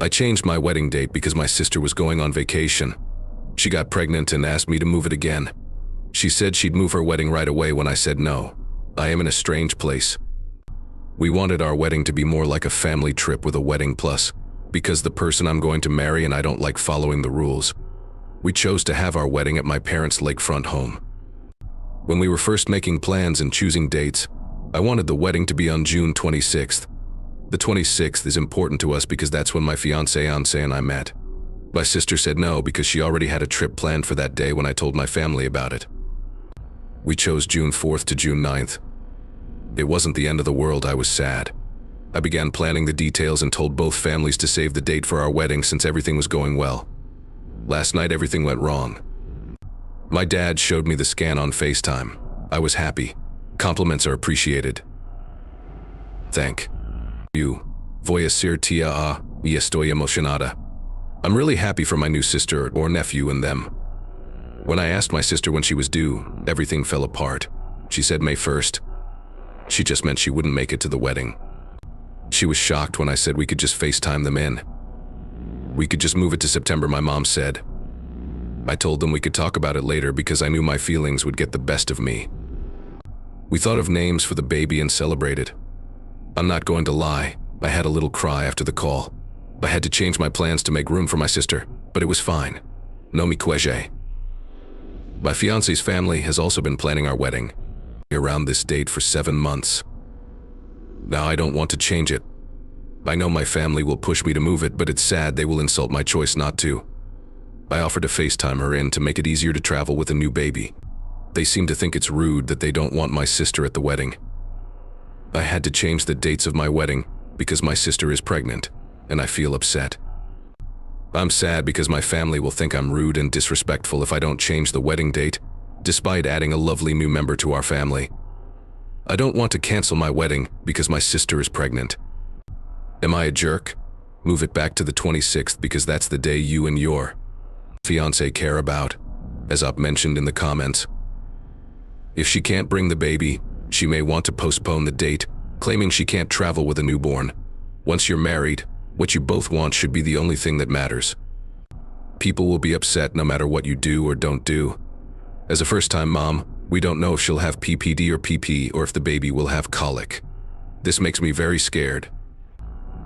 I changed my wedding date because my sister was going on vacation. She got pregnant and asked me to move it again. She said she'd move her wedding right away when I said no. I am in a strange place. We wanted our wedding to be more like a family trip with a wedding plus, because the person I'm going to marry and I don't like following the rules. We chose to have our wedding at my parents' lakefront home. When we were first making plans and choosing dates, I wanted the wedding to be on June 26th. The 26th is important to us because that's when my fiancé and I met. My sister said no because she already had a trip planned for that day when I told my family about it. We chose June 4th to June 9th. It wasn't the end of the world. I was sad. I began planning the details and told both families to save the date for our wedding since everything was going well. Last night everything went wrong. My dad showed me the scan on FaceTime. I was happy. Compliments are appreciated. Thank you. Voy a ser tía y estoy emocionada. I'm really happy for my new sister or nephew and them. When I asked my sister when she was due, everything fell apart. She said May 1st. She just meant she wouldn't make it to the wedding. She was shocked when I said we could just FaceTime them in. We could just move it to September, my mom said. I told them we could talk about it later because I knew my feelings would get the best of me. We thought of names for the baby and celebrated. I'm not going to lie, I had a little cry after the call. I had to change my plans to make room for my sister, but it was fine. No me queje. My fiancé's family has also been planning our wedding around this date for 7 months. Now I don't want to change it. I know my family will push me to move it, but it's sad they will insult my choice not to. I offered to FaceTime her in to make it easier to travel with a new baby. They seem to think it's rude that they don't want my sister at the wedding. I had to change the dates of my wedding because my sister is pregnant, and I feel upset. I'm sad because my family will think I'm rude and disrespectful if I don't change the wedding date, despite adding a lovely new member to our family. I don't want to cancel my wedding because my sister is pregnant. Am I a jerk? Move it back to the 26th because that's the day you and your fiancé care about, as Up mentioned in the comments. If she can't bring the baby, she may want to postpone the date, claiming she can't travel with a newborn. Once you're married, what you both want should be the only thing that matters. People will be upset no matter what you do or don't do. As a first-time mom, we don't know if she'll have PPD or PP or if the baby will have colic. This makes me very scared.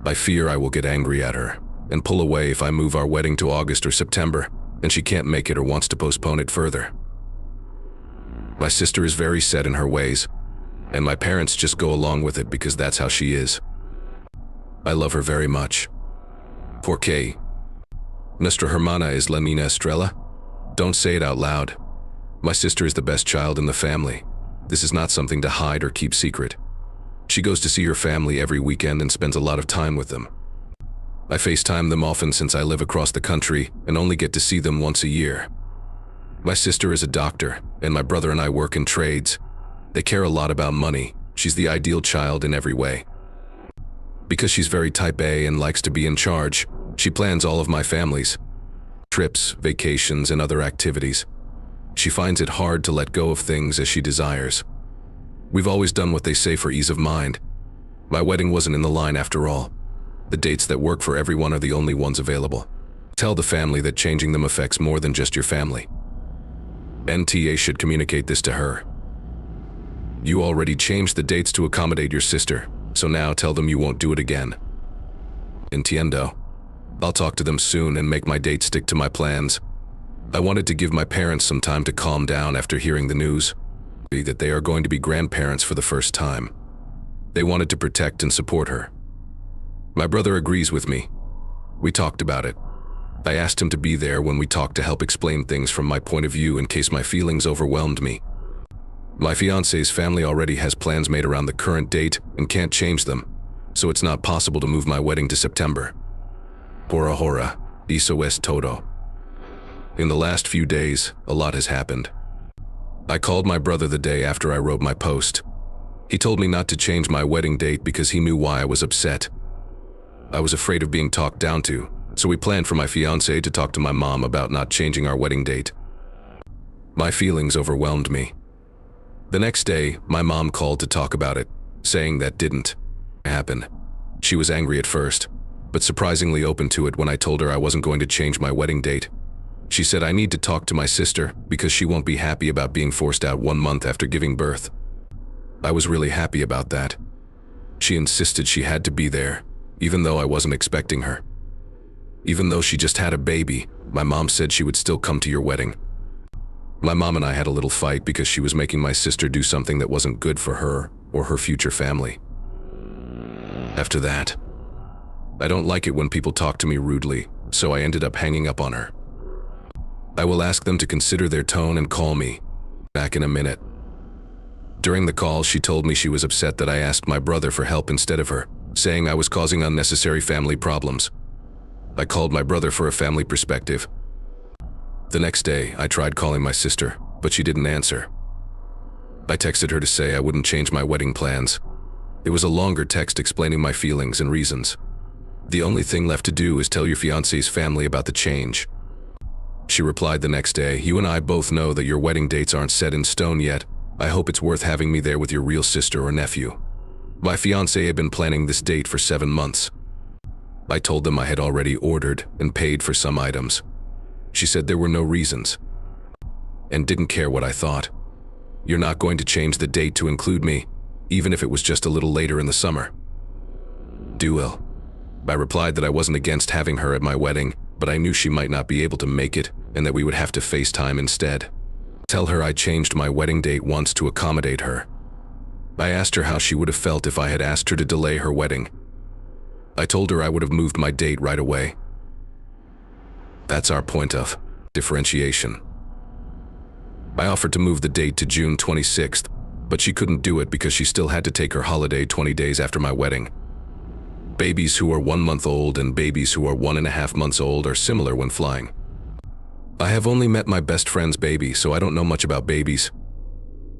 I fear I will get angry at her and pull away if I move our wedding to August or September and she can't make it or wants to postpone it further. My sister is very set in her ways, and my parents just go along with it because that's how she is. I love her very much. Porque Nuestra hermana es la niña estrella? Don't say it out loud. My sister is the best child in the family. This is not something to hide or keep secret. She goes to see her family every weekend and spends a lot of time with them. I FaceTime them often since I live across the country and only get to see them once a year. My sister is a doctor, and my brother and I work in trades. They care a lot about money. She's the ideal child in every way. Because she's very type A and likes to be in charge, she plans all of my family's trips, vacations, and other activities. She finds it hard to let go of things as she desires. We've always done what they say for ease of mind. My wedding wasn't in the line after all. The dates that work for everyone are the only ones available. Tell the family that changing them affects more than just your family. NTA should communicate this to her. You already changed the dates to accommodate your sister, so now tell them you won't do it again. Entiendo. I'll talk to them soon and make my date stick to my plans. I wanted to give my parents some time to calm down after hearing the news that they are going to be grandparents for the first time. They wanted to protect and support her. My brother agrees with me. We talked about it. I asked him to be there when we talked to help explain things from my point of view in case my feelings overwhelmed me. My fiancé's family already has plans made around the current date and can't change them, so it's not possible to move my wedding to September. Hora hora, eso es todo. In the last few days, a lot has happened. I called my brother the day after I wrote my post. He told me not to change my wedding date because he knew why I was upset. I was afraid of being talked down to, so we planned for my fiancé to talk to my mom about not changing our wedding date. My feelings overwhelmed me. The next day, my mom called to talk about it, saying that didn't happen. She was angry at first. but surprisingly open to it when I told her I wasn't going to change my wedding date. She said I need to talk to my sister because she won't be happy about being forced out 1 month after giving birth. I was really happy about that. She insisted she had to be there, even though I wasn't expecting her. Even though she just had a baby, my mom said she would still come to your wedding. My mom and I had a little fight because she was making my sister do something that wasn't good for her or her future family. After that, I don't like it when people talk to me rudely, so I ended up hanging up on her. I will ask them to consider their tone and call me back in a minute. During the call, she told me she was upset that I asked my brother for help instead of her, saying I was causing unnecessary family problems. I called my brother for a family perspective. The next day, I tried calling my sister, but she didn't answer. I texted her to say I wouldn't change my wedding plans. It was a longer text explaining my feelings and reasons. The only thing left to do is tell your fiance's family about the change. She replied the next day, "You and I both know that your wedding dates aren't set in stone yet. I hope it's worth having me there with your real sister or nephew." My fiancé had been planning this date for 7 months. I told them I had already ordered and paid for some items. She said there were no reasons and didn't care what I thought. "You're not going to change the date to include me, even if it was just a little later in the summer." Duel. I replied that I wasn't against having her at my wedding, but I knew she might not be able to make it and that we would have to FaceTime instead. Tell her I changed my wedding date once to accommodate her. I asked her how she would have felt if I had asked her to delay her wedding. I told her I would have moved my date right away. That's our point of differentiation. I offered to move the date to June 26th, but she couldn't do it because she still had to take her holiday 20 days after my wedding. Babies who are 1 month old and babies who are 1.5 months old are similar when flying. I have only met my best friend's baby, so I don't know much about babies.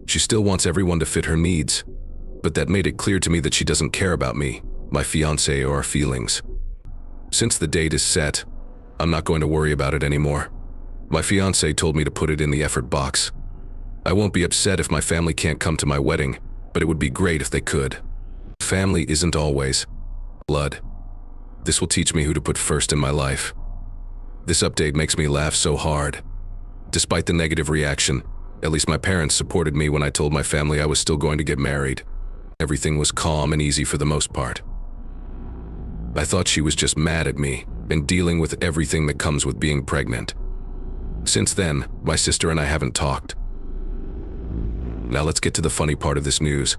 She still wants everyone to fit her needs, but that made it clear to me that she doesn't care about me, my fiancé, or our feelings. Since the date is set, I'm not going to worry about it anymore. My fiancé told me to put it in the effort box. I won't be upset if my family can't come to my wedding, but it would be great if they could. Family isn't always blood. This will teach me who to put first in my life. This update makes me laugh so hard. Despite the negative reaction, at least my parents supported me when I told my family I was still going to get married. Everything was calm and easy for the most part. I thought she was just mad at me and dealing with everything that comes with being pregnant. Since then, my sister and I haven't talked. Now let's get to the funny part of this news.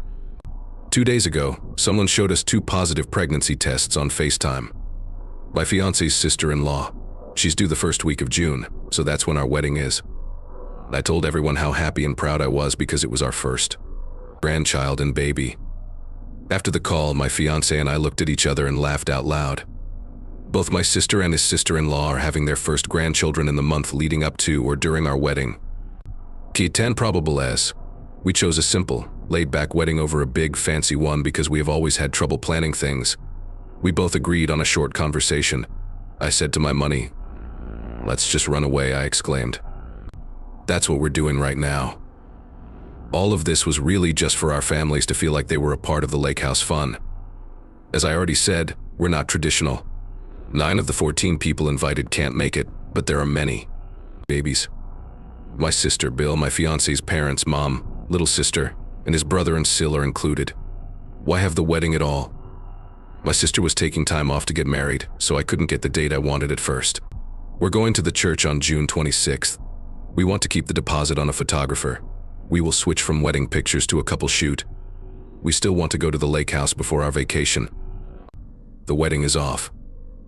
2 days ago, someone showed us 2 positive pregnancy tests on FaceTime. My fiance's sister-in-law. She's due the first week of June, so that's when our wedding is. I told everyone how happy and proud I was because it was our first grandchild and baby. After the call, my fiancé and I looked at each other and laughed out loud. Both my sister and his sister-in-law are having their first grandchildren in the month leading up to or during our wedding. Que tan probable es. We chose a simple, laid-back wedding over a big, fancy one because we have always had trouble planning things. We both agreed on a short conversation. I said to my money, "Let's just run away," I exclaimed. That's what we're doing right now. All of this was really just for our families to feel like they were a part of the lake house fun. As I already said, we're not traditional. 9 of the 14 people invited can't make it, but there are many babies. My sister, Bill, my fiance's parents, mom, little sister, and his brother and Sil are included. Why have the wedding at all? My sister was taking time off to get married, so I couldn't get the date I wanted at first. We're going to the church on June 26th. We want to keep the deposit on a photographer. We will switch from wedding pictures to a couple shoot. We still want to go to the lake house before our vacation. The wedding is off.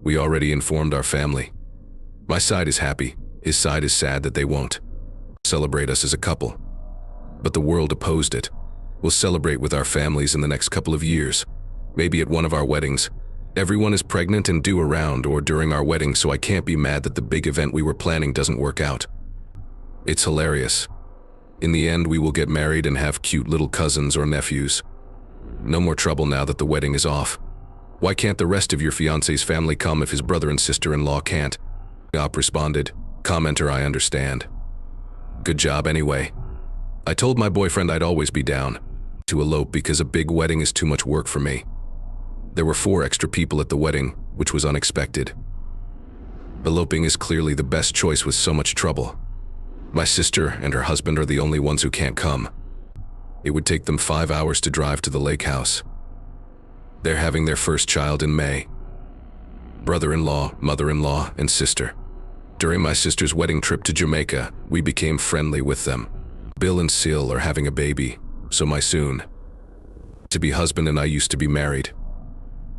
We already informed our family. My side is happy. His side is sad that they won't celebrate us as a couple. But the world opposed it. We'll celebrate with our families in the next couple of years. Maybe at one of our weddings. Everyone is pregnant and due around or during our wedding, so I can't be mad that the big event we were planning doesn't work out. It's hilarious. In the end, we will get married and have cute little cousins or nephews. No more trouble now that the wedding is off. Why can't the rest of your fiancé's family come if his brother and sister-in-law can't? Op responded, "Commenter, I understand. Good job anyway. I told my boyfriend I'd always be down to elope because a big wedding is too much work for me." There were 4 extra people at the wedding, which was unexpected. Eloping is clearly the best choice with so much trouble. My sister and her husband are the only ones who can't come. It would take them 5 hours to drive to the lake house. They're having their first child in May. Brother-in-law, mother-in-law, and sister. During my sister's wedding trip to Jamaica, we became friendly with them. Bill and Sil are having a baby, so my soon-to-be husband and I used to be married.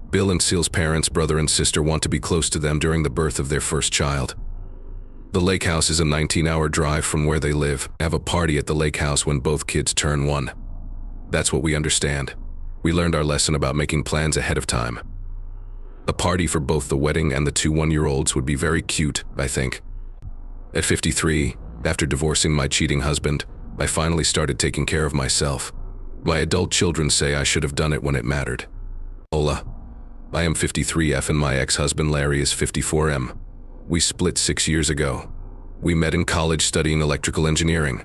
Bill and Sil's parents, brother and sister, want to be close to them during the birth of their first child. The lake house is a 19-hour drive from where they live. Have a party at the lake house when both kids turn 1. That's what we understand. We learned our lesson about making plans ahead of time. A party for both the wedding and the 2 one-year-olds would be very cute, I think. At 53, after divorcing my cheating husband, I finally started taking care of myself. My adult children say I should have done it when it mattered. Hola. I am 53F and my ex-husband Larry is 54M. We split 6 years ago. We met in college studying electrical engineering.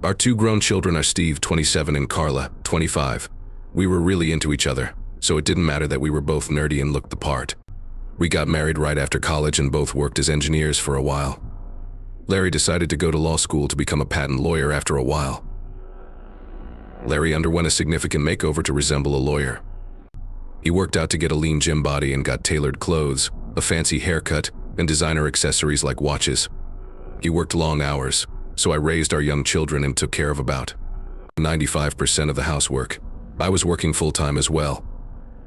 Our 2 grown children are Steve, 27, and Carla, 25. We were really into each other, so it didn't matter that we were both nerdy and looked the part. We got married right after college and both worked as engineers for a while. Larry decided to go to law school to become a patent lawyer after a while. Larry underwent a significant makeover to resemble a lawyer. He worked out to get a lean gym body and got tailored clothes, a fancy haircut, and designer accessories like watches. He worked long hours, so I raised our young children and took care of about 95% of the housework. I was working full-time as well.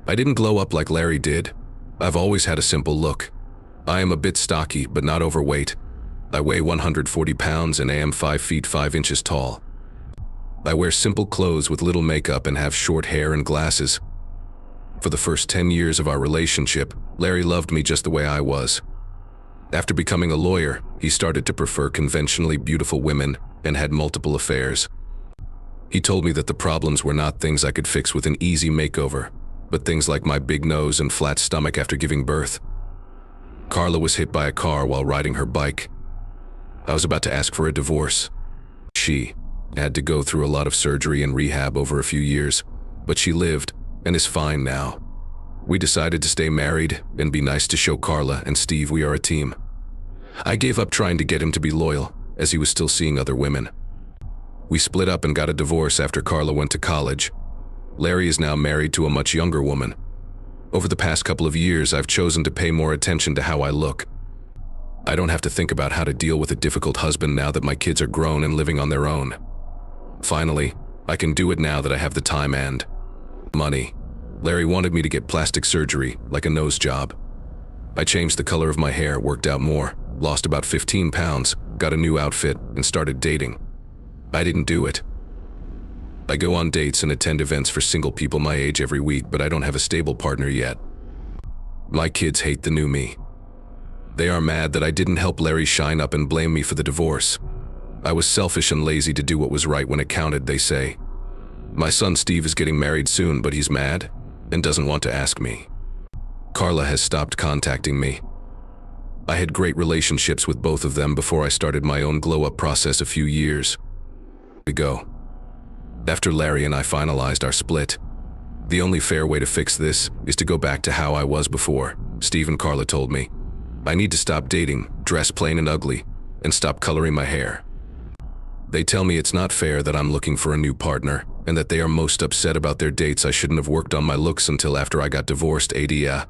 I didn't glow up like Larry did. I've always had a simple look. I am a bit stocky, but not overweight. I weigh 140 pounds and I am 5 feet 5 inches tall. I wear simple clothes with little makeup and have short hair and glasses. For the first 10 years of our relationship, Larry loved me just the way I was. After becoming a lawyer, he started to prefer conventionally beautiful women and had multiple affairs. He told me that the problems were not things I could fix with an easy makeover, but things like my big nose and flat stomach after giving birth. Carla was hit by a car while riding her bike. I was about to ask for a divorce. She had to go through a lot of surgery and rehab over a few years, but she lived and is fine now. We decided to stay married and be nice to show Carla and Steve we are a team. I gave up trying to get him to be loyal, as he was still seeing other women. We split up and got a divorce after Carla went to college. Larry is now married to a much younger woman. Over the past couple of years, I've chosen to pay more attention to how I look. I don't have to think about how to deal with a difficult husband now that my kids are grown and living on their own. Finally, I can do it now that I have the time and money. Larry wanted me to get plastic surgery, like a nose job. I changed the color of my hair, worked out more, lost about 15 pounds, got a new outfit, and started dating. I didn't do it. I go on dates and attend events for single people my age every week, but I don't have a stable partner yet. My kids hate the new me. They are mad that I didn't help Larry shine up and blame me for the divorce. I was selfish and lazy to do what was right when it counted, they say. My son Steve is getting married soon, but he's mad and doesn't want to ask me. Carla has stopped contacting me. I had great relationships with both of them before I started my own glow-up process a few years ago. After Larry and I finalized our split, the only fair way to fix this is to go back to how I was before. Steve and Carla told me I need to stop dating, dress plain and ugly, and stop coloring my hair. They tell me it's not fair that I'm looking for a new partner, and that they are most upset about their dates. I shouldn't have worked on my looks until after I got divorced. I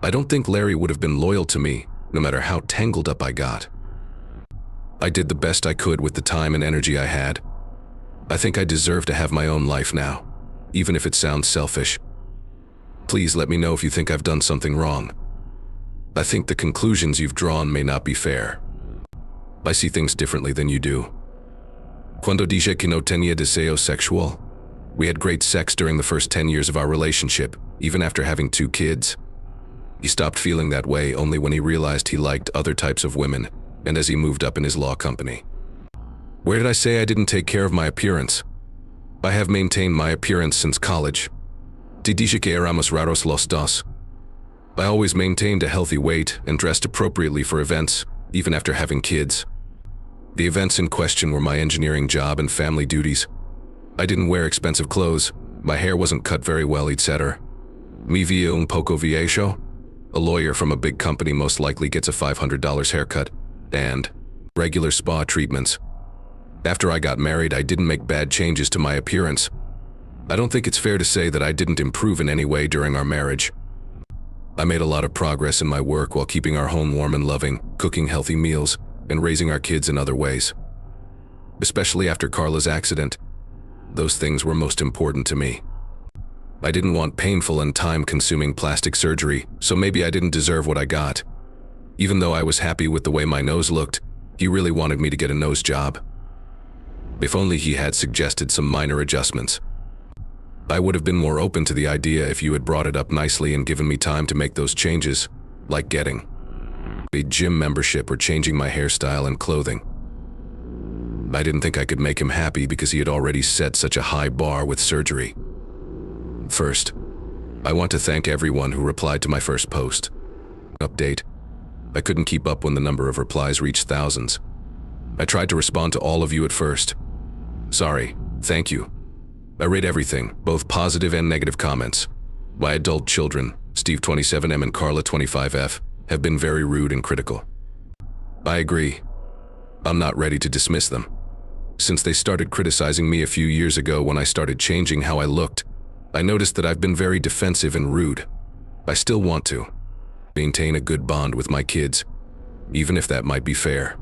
don't think Larry would have been loyal to me, no matter how tangled up I got. I did the best I could with the time and energy I had. I think I deserve to have my own life now, even if it sounds selfish. Please let me know if you think I've done something wrong. I think the conclusions you've drawn may not be fair. I see things differently than you do. Cuando dije que no tenía deseo sexual, we had great sex during the first 10 years of our relationship, even after having 2 kids. He stopped feeling that way only when he realized he liked other types of women, and as he moved up in his law company. Where did I say I didn't take care of my appearance? I have maintained my appearance since college. Te dije que éramos raros los dos. I always maintained a healthy weight and dressed appropriately for events, even after having kids. The events in question were my engineering job and family duties. I didn't wear expensive clothes, my hair wasn't cut very well, etc. Mi veía un poco viejo. A lawyer from a big company most likely gets a $500 haircut, and regular spa treatments. After I got married, I didn't make bad changes to my appearance. I don't think it's fair to say that I didn't improve in any way during our marriage. I made a lot of progress in my work while keeping our home warm and loving, cooking healthy meals, and raising our kids in other ways. Especially after Carla's accident, those things were most important to me. I didn't want painful and time-consuming plastic surgery, so maybe I didn't deserve what I got. Even though I was happy with the way my nose looked, he really wanted me to get a nose job. If only he had suggested some minor adjustments. I would have been more open to the idea if you had brought it up nicely and given me time to make those changes, like getting a gym membership or changing my hairstyle and clothing. I didn't think I could make him happy because he had already set such a high bar with surgery. First, I want to thank everyone who replied to my first post. Update: I couldn't keep up when the number of replies reached thousands. I tried to respond to all of you at first. Sorry, thank you. I read everything, both positive and negative comments. My adult children, Steve 27M and Carla 25F, have been very rude and critical. I agree. I'm not ready to dismiss them. Since they started criticizing me a few years ago when I started changing how I looked, I noticed that I've been very defensive and rude. I still want to maintain a good bond with my kids, even if that might be fair.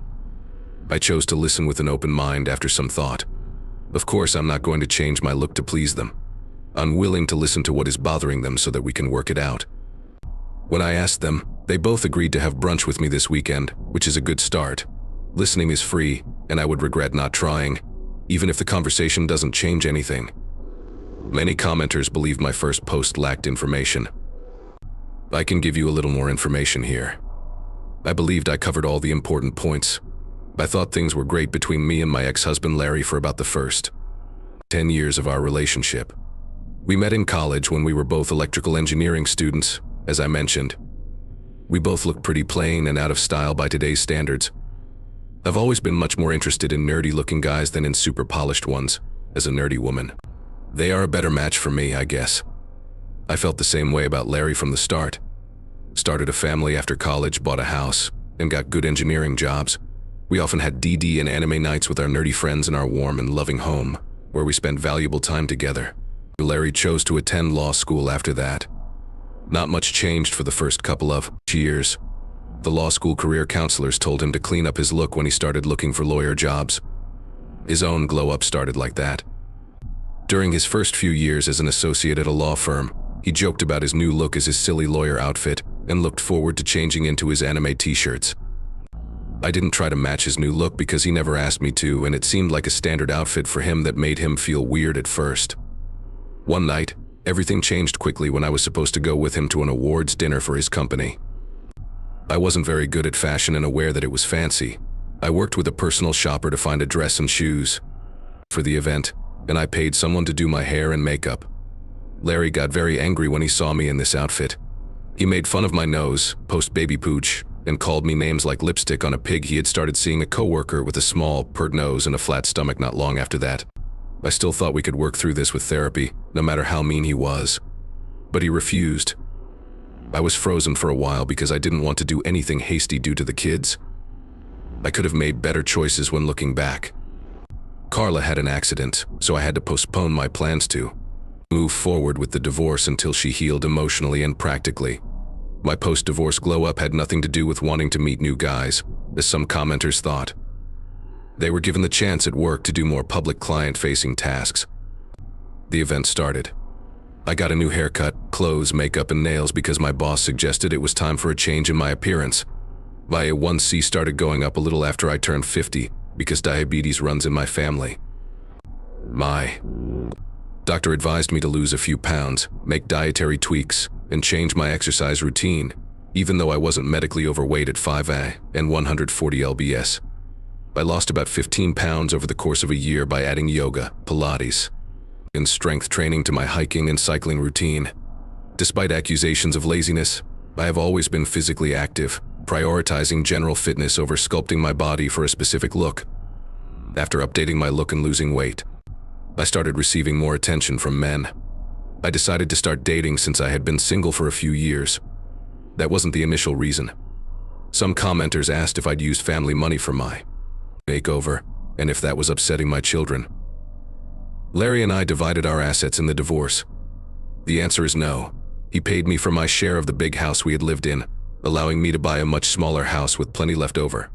I chose to listen with an open mind after some thought. Of course, I'm not going to change my look to please them. I'm willing to listen to what is bothering them so that we can work it out. When I asked them, they both agreed to have brunch with me this weekend, which is a good start. Listening is free, and I would regret not trying, even if the conversation doesn't change anything. Many commenters believed my first post lacked information. I can give you a little more information here. I believed I covered all the important points. I thought things were great between me and my ex-husband Larry for about the first 10 years of our relationship. We met in college when we were both electrical engineering students, as I mentioned. We both looked pretty plain and out of style by today's standards. I've always been much more interested in nerdy-looking guys than in super polished ones, as a nerdy woman. They are a better match for me, I guess. I felt the same way about Larry from the start. Started a family after college, bought a house, and got good engineering jobs. We often had DD and anime nights with our nerdy friends in our warm and loving home, where we spent valuable time together. Larry chose to attend law school after that. Not much changed for the first couple of years. The law school career counselors told him to clean up his look when he started looking for lawyer jobs. His own glow-up started like that. During his first few years as an associate at a law firm, he joked about his new look as his silly lawyer outfit and looked forward to changing into his anime t-shirts. I didn't try to match his new look because he never asked me to, and it seemed like a standard outfit for him that made him feel weird at first. One night, everything changed quickly when I was supposed to go with him to an awards dinner for his company. I wasn't very good at fashion and aware that it was fancy. I worked with a personal shopper to find a dress and shoes for the event, and I paid someone to do my hair and makeup. Larry got very angry when he saw me in this outfit. He made fun of my nose, post-baby pooch, and called me names like lipstick on a pig. He had started seeing a coworker with a small, pert nose and a flat stomach not long after that. I still thought we could work through this with therapy, no matter how mean he was. But he refused. I was frozen for a while because I didn't want to do anything hasty due to the kids. I could have made better choices when looking back. Carla had an accident, so I had to postpone my plans to move forward with the divorce until she healed emotionally and practically. My post-divorce glow-up had nothing to do with wanting to meet new guys, as some commenters thought. They were given the chance at work to do more public client-facing tasks. The event started. I got a new haircut, clothes, makeup, and nails because my boss suggested it was time for a change in my appearance. My A1C started going up a little after I turned 50 because diabetes runs in my family. My doctor advised me to lose a few pounds, make dietary tweaks, and change my exercise routine, even though I wasn't medically overweight at 5'A" and 140 lbs. I lost about 15 pounds over the course of a year by adding yoga, Pilates, and strength training to my hiking and cycling routine. Despite accusations of laziness, I have always been physically active, prioritizing general fitness over sculpting my body for a specific look. After updating my look and losing weight, I started receiving more attention from men. I decided to start dating since I had been single for a few years. That wasn't the initial reason. Some commenters asked if I'd used family money for my makeover, and if that was upsetting my children. Larry and I divided our assets in the divorce. The answer is no. He paid me for my share of the big house we had lived in, allowing me to buy a much smaller house with plenty left over.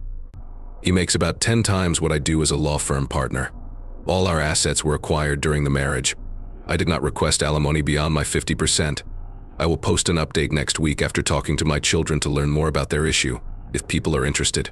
He makes about 10 times what I do as a law firm partner. All our assets were acquired during the marriage. I did not request alimony beyond my 50%. I will post an update next week after talking to my children to learn more about their issue, if people are interested.